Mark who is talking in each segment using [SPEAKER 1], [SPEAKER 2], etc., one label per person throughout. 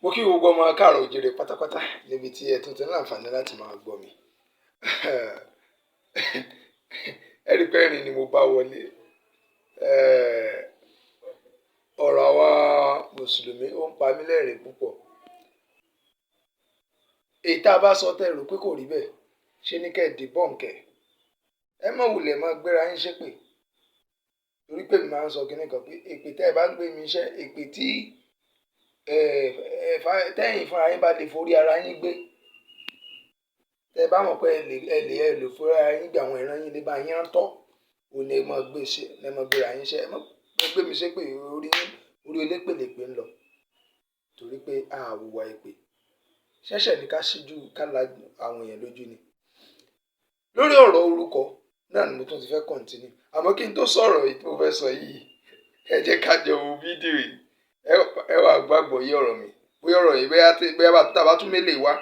[SPEAKER 1] Mo kí gbogbo ọmọ káàárọ̀ oòjíire pátápátá níbi tí ẹ tún ti ní àǹfààní láti máa gbọ́ mi. Ẹ̀rí pẹ́rin ni mo bá wọlé. Ọ̀rọ̀ àwọn Mùsùlùmí ó ń pa mí lẹ́rìn púpọ̀. Èyí tá a bá sọ tẹ́ rò pé kò rí bẹ́ẹ̀, ṣe ní kẹ́ ẹ̀ dìbọ̀ǹkẹ̀. Ẹ má wulẹ̀ máa gbéra yín ṣépè. Torí pé mi máa ń sọ kinní kan pé èpè tẹ́ ẹ bá ń gbé mi iṣẹ́, èpè tí tẹ́yìn fúnra yín bá lè forí ara yín gbé. Tẹ́ ẹ bá mọ̀ pé ẹ lè forí ara yín gbé àwọn ìran yín lè bá yín rántọ́. Òun ni ẹ máa gbé ṣe, ẹ máa gbéra yín ṣẹ́. Ẹ má gbé mi ṣépè orí elépèlépè ń lọ. Torí pé a hùwà èpè. Ṣẹ̀ṣẹ̀ ní ká ṣíjú ká la àwọn èèyàn lójú ni. Lórí ọ̀rọ̀ orúkọ náà ni mo tún ti fẹ́ kọ́ntínú. Àmọ́ kí n tó sọ̀rọ̀ èyí tí mo fẹ́ sọ yìí, ẹ jẹ́ ká jọ wo fídíò yìí. Ẹ wá gbàgbọ́ yé ọ̀rọ̀ mi. Bóyá ọ̀rọ̀ yìí bóyá tá a bá tún mélèé wá.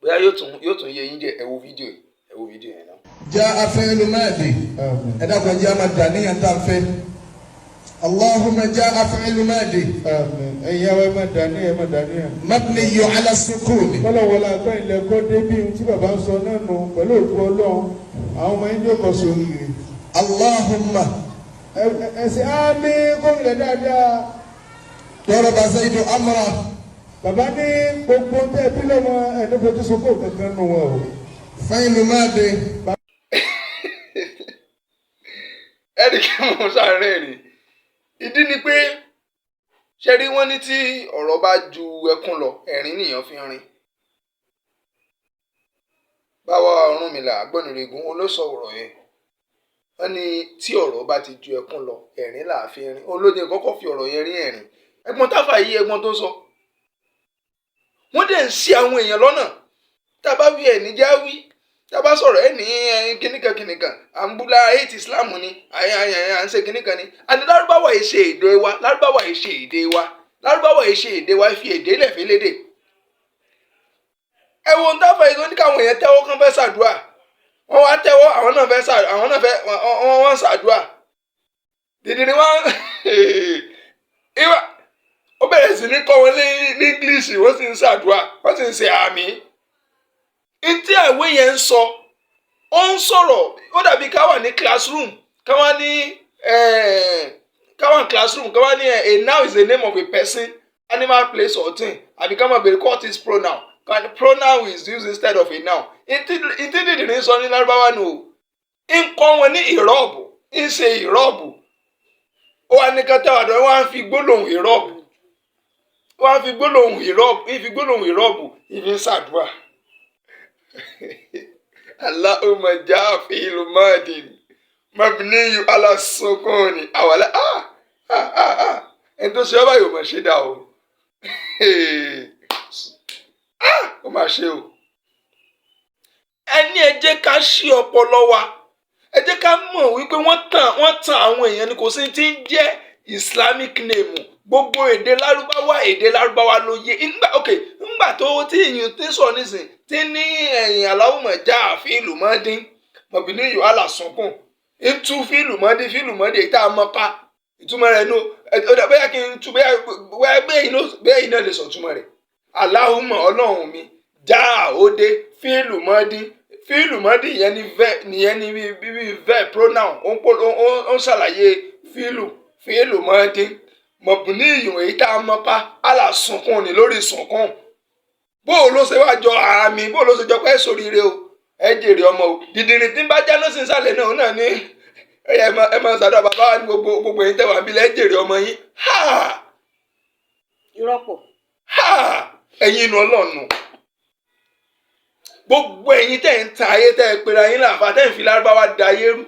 [SPEAKER 1] Bóyá yóò tún yé yín jẹ́ ẹ wo fídíò yìí. Ẹ wo fídíò yẹn náà.
[SPEAKER 2] جاء فعل ماضي هذا جاء مدنيا تعرفين اللهم جاء فعل ماضي
[SPEAKER 3] ẹ̀yà mẹ́dàníyà
[SPEAKER 2] مبني على السكون
[SPEAKER 3] kọ́lọ̀wọ́lá tó ilẹ̀ kọ́ débí tí bàbá ń sọ náà nù pẹ̀lú òkú ọlọ́run àwọn ọmọ ẹni yóò kọ́ sórí rẹ̀.
[SPEAKER 2] اللهم
[SPEAKER 3] ẹ̀sìn ámì gómìnà dáadáa.
[SPEAKER 2] ضرب زيد أمره
[SPEAKER 3] bàbá ní gbogbo tẹ́ bí lọ́mọ ẹni fojú sọ́kò kankan nù wọn o.
[SPEAKER 2] فعل ماضي
[SPEAKER 1] Ẹ̀rí kí mo sáré rí. Ìdí ni pé ṣe rí wọ́n ní tí ọ̀rọ̀ bá ju ẹkún lọ, ẹ̀rín nìyẹn fi ń rin. Báwa Ọ̀rúnmìlà Àgbọnnìrègún olóṣọ ọ̀rọ̀ yẹn. Wọ́n ní tí ọ̀rọ̀ bá ti ju ẹkún lọ, ẹ̀rín là á fi ń rin. Olóde kọ́kọ́ fi ọ̀rọ̀ yẹn rí ẹ̀rín. Ẹ̀gbọ́n Táfà yìí ẹ̀gbọ́n tó sọ. Wọ́n dẹ̀ ń ṣì àwọn èèyàn lọ́nà. Tá a bá wí ẹ̀ níjà wí. Tá a bá sọ̀rọ̀ ẹ̀ ní kíníkan à ń búlá hate Islam ni à ń ṣe kíníkan ni. Àní Lárúbáwá yìí ṣe èdè wa, Lárúbáwá yìí ṣe èdè wa, Lárúbáwá yìí ṣe èdè wa, fi èdè lẹ̀ fi lédè. Ẹ wo ohun Táfà yìí tó ní káwọn èèyàn tẹ́wọ́ kán fẹ́ ṣàdúrà. Wọ́n wá tẹ́wọ́ àwọn náà fẹ́ ṣàdúrà. Dìdìrín wọn ó bẹ̀rẹ̀ sí ní kọ́ wọn ní English, wọ́n sì ń ṣàdúrà, wọ́n sì ń ṣe àmì. Ntí àwé yẹn ń sọ, ó ń sọ̀rọ̀, ó dàbí ká wà ní classroom, ká wà ní classroom, ká wà ní a noun is the name of a person, animal, place or thing. Àbí ká máa bèrè what is pronoun. Pronoun is used instead of a noun. Ntí dìdìrín sọ ní Lárúbáwá nù o. Ń kọ́ wọn ní ìrọ́bù, ń ṣe ìrọ́bù. Ó wà ní kátàwádọ́, wọ́n á fi gbólóhùn ìrọ́bù. Wọ́n á fi gbólóhùn ìrọ́bù, ìfi ń ṣàdúrà. Allahumma jaa fi'lu madin mabniyu ala sukuni awala ẹni tó ṣe ọba yóò mọ̀ ṣe dá o. Ó máa ṣe o. Ẹni ẹ jẹ́ ká ṣí ọpọlọ wa, ẹ jẹ́ ká mọ̀ wípé wọ́n tàn àwọn èèyàn ni kò sí ti ń jẹ́ Islamic name. Gbogbo èdè Lárúbáwá ló yé. Ńgbà tó tí ìyún tí sọ nísìn tí ní ẹ̀yìn Allahumma jaa fi'lu madin mabniyu ala sukun ń tú fíìlù mọ́dí èyí tá a mọ́ pa ìtumọ̀ rẹ̀ nù. Bóyá kí n tú bẹ́ẹ̀ iná lè sọ ìtumọ̀ rẹ̀. Allahumma ọlọ́run mi jaa òde fíìlù mọ́dí ìyẹn ni bíbí verb pronoun ó ń ṣàlàyé fíìlù mọ́dí mọ̀bùní ìyùn èyí tá a mọ́ pa alásùnkún ni lórí sùnkún. Bó ló ṣe wá jọ àmì, bó ló ṣe jọ pé sóríire o, ẹ jèrè ọmọ o. Dìdìrín tí ń bá jáná sí ìsàlẹ̀ náà ní ẹ máa ṣàdúrà bàbá wa ní gbogbo ẹ̀yin tẹ̀wá bílẹ̀ ẹ jèrè ọmọ yín.
[SPEAKER 4] Ìrọ́pọ̀.
[SPEAKER 1] Ẹ̀yin inú Ọlọ́run. Gbogbo ẹ̀yin tẹ̀ ń ta ayé tẹ̀ ń pera yín láàfà tẹ̀ ń fi Lárúbáwá da ayé rú.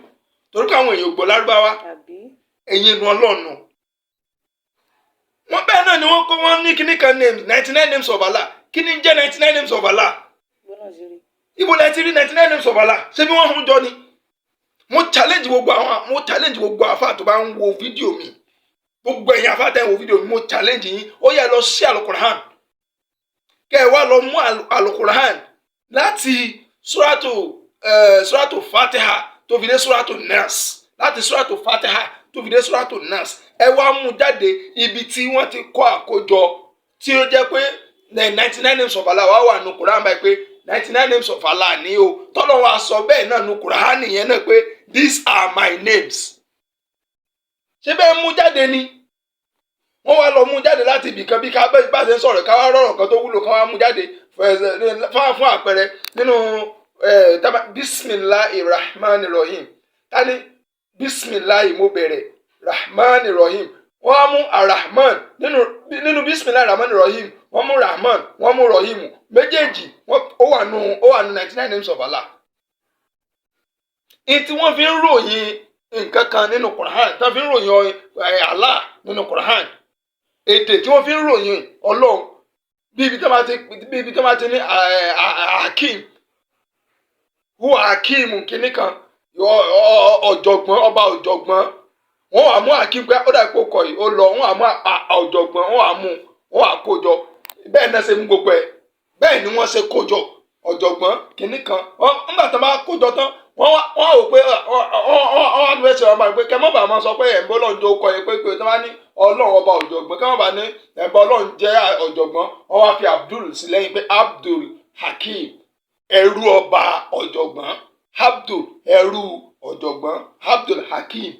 [SPEAKER 1] Torí káwọn èèyàn gbọ́ Lárúbáwá. Ẹ̀yin inú Ọlọ́run. Wọ́n bẹ́ẹ̀ náà ni wọ́n ní kíní kan names 99 names of Allah. Kí ni jẹ́ 99 names of Allah? Ibo lẹ ti rí 99 names of Allah? Ṣé bí wọ́n hun jọ ni? Mo challenge gbogbo àfáà tó bá ń wo fídíò mi. Gbogbo ẹ̀yin àfáà tẹ́ ń wo fídíò mi, mo challenge yín. Ó yá lọ sí Al-Qur'an. Kẹ́ ẹ wá lọ mú Al-Qur'an láti Suratu Fatiha tó fi dé Suratu Nas. Láti Suratu Fatiha tó fi dé Suratu Nas. Ẹ wá mú jáde ibi tí wọ́n ti kọ́ àkójọ tí ó jẹ́ pé 99 names of Allah wà nù Quran báyìí pé 99 names of Allah ni o tọ́lọ́run wa sọ bẹ́ẹ̀ náà nù Quran nìyẹn náà pé these are my names. ṣé bẹ́ẹ̀ mú jáde ni wọ́n wá lọ mú jáde láti ibìkan bí ká bá ṣe ń sọ̀rọ̀ ká wá rọ̀rọ̀ kan tó wúlò ká wá mú jáde fún àpẹẹrẹ nínú bisimilahi rahman rahim ká ní bisimilahi mo bẹ̀rẹ̀ rahman rahim wọ́n á mú arahman nínú bisimilahi rahman rahim wọ́n mú rahman wọ́n mú rahim méjèèjì ó wà nù 99 names of Allah. ìtí wọ́n fi ń ròyìn nǹkan kan nínú Quran tí wọ́n fi ń ròyìn Allah nínú Quran èdè tí wọ́n fi ń ròyìn Ọlọ́run bí ibi tí wọ́n bá ti ní hakim huwa hakim kìíní kan ọ̀jọ̀gbọ́n ọba ọ̀jọ̀gbọ́n wọ́n wà mú hakim pé ó dàbí kókò yìí ó lọ wọ́n wà mú ọ̀jọ̀gbọ́n wọ́n wà kójọ bẹ́ẹ̀ náà ṣe mú gbogbo ẹ̀ bẹ́ẹ̀ ni wọ́n ṣe kójọ ọ̀jọ̀gbọ́n kìíní kan nígbà tí wọ́n bá kójọ tán wọ́n wò pé wọ́n á fẹ́ ṣe ọmọ rẹ̀ pé kẹ́ mọ́ bàá máa sọ pé ẹ̀ ń bọ́ lọ́njọ́ ó kọ yẹn pé tí wọ́n bá ní Ọlọ́run ọba ọ̀jọ̀gbọ́n kẹ́ mọ́ bàá ní ẹ̀bọ Ọlọ́run jẹ́ ọ̀jọ̀gbọ́n wọ́n wá fi Abdul sí lẹ́yìn pé Abdul Hakim ẹrú ọba ọ̀jọ̀gbọ́n Abdul ẹrú ọ̀jọ̀gbọ́n Abdul Hakim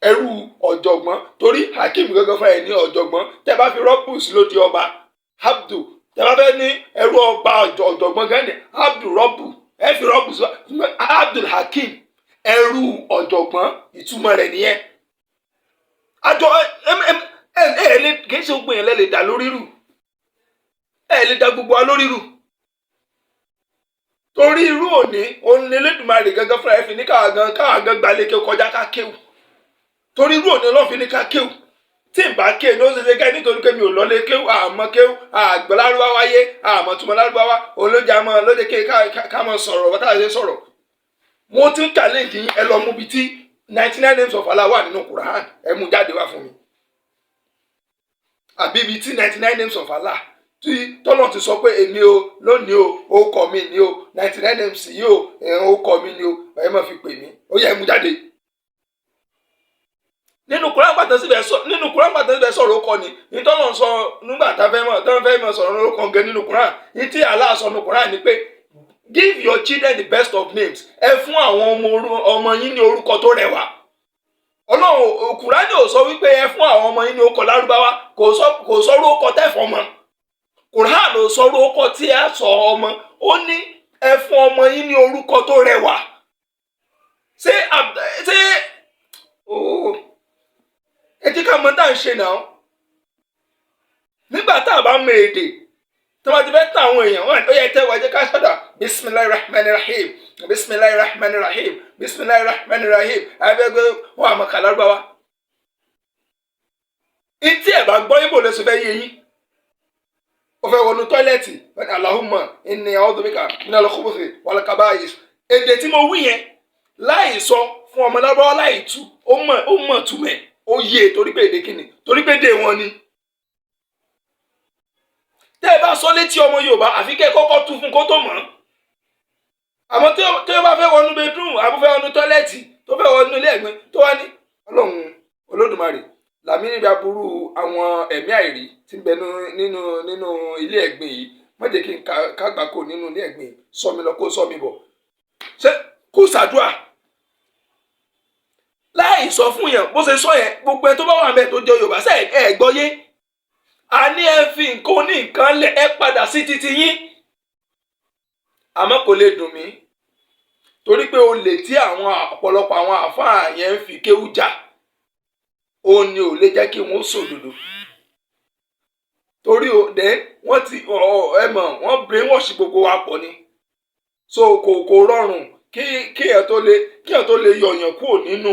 [SPEAKER 1] ẹrú ọ̀jọ̀gbọ́n torí Hakim gẹ́gẹ́ fún ẹ̀ ní ọ̀jọ̀gbọ́n tẹ́ bá fi rọ́pù sí ló di ọba Abdul tẹ́ bá fẹ́ ní ẹrú ọba ọ̀jọ̀gbọ́n gẹ́gẹ́ ní Abdul rọ́pù ẹ fi rọ́pù sí Abdul Hakim ẹrú ọ̀jọ̀gbọ́n ìtumọ̀ rẹ̀ nìyẹn. àjọ kì í ṣe gbogbo yẹn lè dá lórí rù lè dá gbogbo wa lórí rù torí irú òní òun lè Olódùmarè gángan fúnra ẹ̀ fi ní káwa gan gbalẹ̀ kéwù kọjá ká kéwù torí irú òní ọlọ́run fi ní ká kéwù tí n bá ké ní ó ṣe ṣe ká nítorí pé mi ò lọlé kéwù àmọ́ kéwù àgbẹ̀ lárúbáwá yé àmọ́ túmọ̀ lárúbáwá olójà mọ́ lóde ké ká mọ́ sọ̀rọ̀ bàtà ṣe sọ̀rọ̀ mo ti ń challenge yín ẹ lọ mú bi tí 99 names of Allah wà nínú Quran ẹ mú jáde wá fún mi àbí ibi tí 99 names of Allah tí tọ́lọ̀ ti sọ pé èmi o lónìí o ó kọ mi ní o 99 names yìí o ó kọ mi ní o ẹ má fi pè mí ó yẹ ẹ mú jáde. nínú Quran pàtó síbẹ̀ sọ̀rọ̀ ó kọ ni ìtọ́lọ̀ sọ nígbà tá fẹ́ mọ̀ sọ̀rọ̀ ó kàn gẹ́ nínú Quran ní tí Allah sọ nínú Quran ni pé give your children the best of names ẹ fún àwọn ọmọ yín ní orúkọ tó rẹwà. Ọlọ́run Quran ò sọ wípé ẹ fún àwọn ọmọ yín ní orúkọ lárúbáwá kò sọ orúkọ tẹ́fọ̀ mọ́. Quran ló sọ orúkọ tí a sọ ọmọ ó ní ẹ fún ọmọ yín ní orúkọ tó rẹwà ṣé ẹ jẹ́ ká mọ tá à ń ṣe náà nígbà tá a bá mọ èdè tí wọ́n ti fẹ́ tán àwọn èèyàn wọn ó yẹ tẹ́ wájú ká ṣọ́dà bisimilahi rahman rahim bisimilahi rahman rahim bisimilahi rahman rahim abẹ́gbẹ́ wọn àmọ́ kà Lárúbáwá ìtí ẹ̀ bá gbọ́ ibo lè sọ fẹ́ yé yín ó fẹ́ wọnú tọ́ílẹ̀tì Allahumma inni a'udhu bika minal khubuthi wal kaba'is èdè tí mo wí yẹn láì sọ fún ọmọ Lárúbáwá láì tú ó mọ̀ túmẹ̀ ó yé torí pé èdè kíni torí pé èdè wọn ni. tẹ́ ẹ bá sọ létí ọmọ Yorùbá àfi kẹ́ ẹ kọ́kọ́ tú fún kó tó mọ̀ àmọ́ tí ó bá fẹ́ wọnú bedroom àbú fẹ́ wọnú tọ́ílẹ̀tì tó fẹ́ wọnú ilé ẹ̀gbin tó wá ní Ọlọ́run Olódùmarè làmì níbi aburú àwọn ẹ̀mí àìrí tí ń bẹ nínú ilé ẹ̀gbin yìí má jẹ́ kí n kágbákò nínú ilé ẹ̀gbin sọ mi lọ kó sọ mi bọ̀ ṣé kó ṣàdúrà láì sọ fún yẹn bó ṣe sọ yẹn gbogbo ẹ tó bá wà mẹ́ẹ̀ tó jẹ́ Yorùbá sẹ́ ẹ̀ gbọ́ yé a ní ẹ fi nǹkan ní nǹkan lẹ̀ ẹ padà sí titi yín àmọ́ kò lè dùn mí torí pé olè tí àwọn ọ̀pọ̀lọpọ̀ àwọn àfáà yẹn ń fi kéwú jà ó ní ò lè jẹ́ kí wọ́n sòdodo torí òde wọ́n ti wọ́n brainwash gbogbo wa pọ̀ ni so kò rọrùn kíyàn tó lè yọ̀yàn kúrò nínú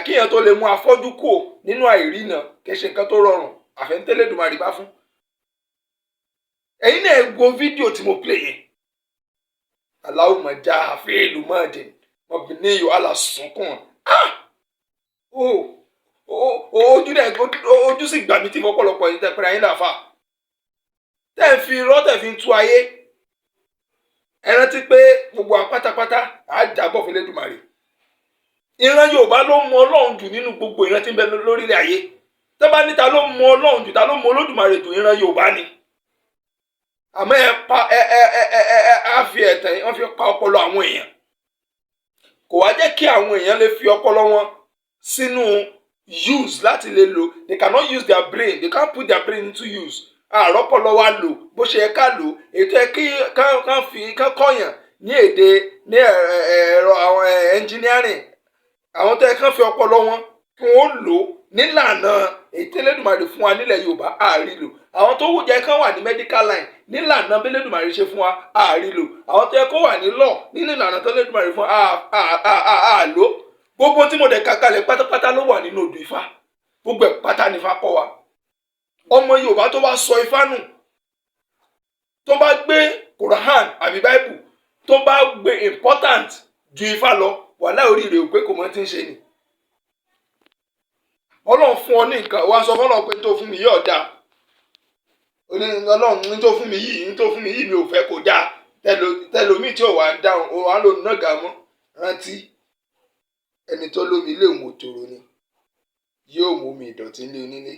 [SPEAKER 1] kíyàn tó lè mú afọ́jú kúrò nínú àìrìnà kì í ṣe nǹkan tó rọrùn àfẹ́ntẹ́lẹ̀ Èdùmàrè bá fún. ẹ̀yin náà wo fídíò tí mo play yẹn Allahumma já àfẹ́lù mọ́ọ̀dẹ̀ wọ́n bí ní yóò alásùnkùn ojú sì gbà mí tí fọ́pọ̀lọpọ̀ yìí tẹ́ pẹ́rẹ́ ayé làfà tẹ́ ń fi irọ́ tẹ́ fi ń tú ayé ẹ rántí pé gbogbo apátápátá á jábọ̀ fún Elédùmarè ìran Yorùbá ló mọ Ọlọ́run jù nínú gbogbo ìran tí ń bẹ lórílẹ̀ ayé tẹ́ bá ní ta ló mọ Ọlọ́run jù ta ló mọ Olódùmarè jù ìran Yorùbá ni àmọ́ á fi ẹ̀tàn wọ́n fi pa ọpọlọ àwọn èèyàn kò wá jẹ́ kí àwọn èèyàn lè fi ọpọlọ wọn sínú use láti lè lò. They cannot use their brain, they can't put their brain into use. Àrọ́pọ̀lọ́ wa lò bó ṣe yẹ ká lò ètò ẹ kí kán kọ́yàn ní èdè ní ẹ̀rọ àwọn engineering àwọn tó yẹ kán fi ọpọlọ wọn kí wọ́n lò nílànà ètò Elédùmarè fún wa nílẹ̀ Yorùbá àárí lò. Àwọn tó wù jẹ́ kán wà ní medical line nílànà bí Elédùmarè ṣe fún wa àárí lò. Àwọn tó yẹ kó wà ní law nínú ìlànà tó Elédùmarè fún wa àlò. Gbogbo tí mo dẹ̀ kàkàlẹ̀ pátápátá ló wà nínú odù Ifá gbogbo ẹ̀ pátá ní Ifá kọ́ wa. Ọmọ Yorùbá tó bá sọ Ifá nù tó bá gbé Quran àbí Bible tó bá gbé important ju Ifá lọ wàhálà oríire ò pé kò mọ tí ń ṣe ni. Ọlọ́run fún ọ ní nǹkan wá sọ fọ́lọ́run pé tó fún mi yóò dáa Ọlọ́run ní tó fún mi yìí mi ò fẹ́ kó dáa tẹlomi tí ò wá ń dáhùn òun á lò nága mọ́ rántí ẹni tó lómi ilé òun òtòrò ni yóò mú mi ìdọ̀tí ilé onílé.